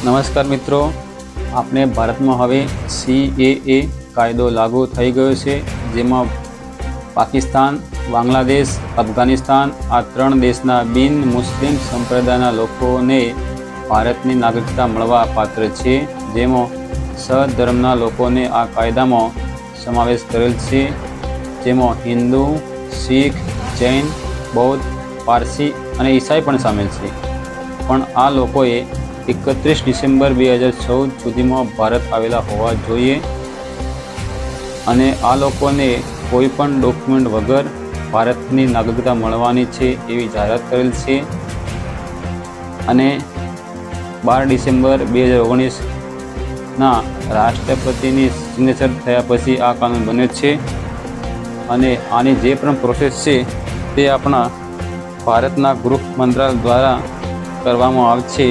નમસ્કાર મિત્રો, આપણે ભારતમાં હવે CAA કાયદો લાગુ થઈ ગયો છે, જેમાં પાકિસ્તાન, બાંગ્લાદેશ, અફઘાનિસ્તાન આ 3 દેશના બિન મુસ્લિમ સંપ્રદાયના લોકોને ભારતની નાગરિકતા મળવા પાત્ર છે, જેમાં સહધર્મના લોકોને આ કાયદામાં સમાવેશ કરેલ છે, જેમાં હિન્દુ, શીખ, જૈન, બૌદ્ધ, પારસી અને ઈસાઈ પણ સામેલ છે. પણ આ લોકોએ 31 ડિસેમ્બર 2014 સુધીમાં ભારત આવેલા હોવા જોઈએ અને આ લોકોને કોઈ પણ ડોક્યુમેન્ટ વગર ભારતની નાગરિકતા મળવાની છે એવી જાહેરાત કરેલ છે. અને 12 ડિસેમ્બર 2019ના રાષ્ટ્રપતિની સિગ્નેચર થયા પછી આ કાનૂન બન્યો છે અને આની જે પણ પ્રોસેસ છે તે આપણા ભારતના ગૃહ મંત્રાલય દ્વારા કરવામાં આવશે.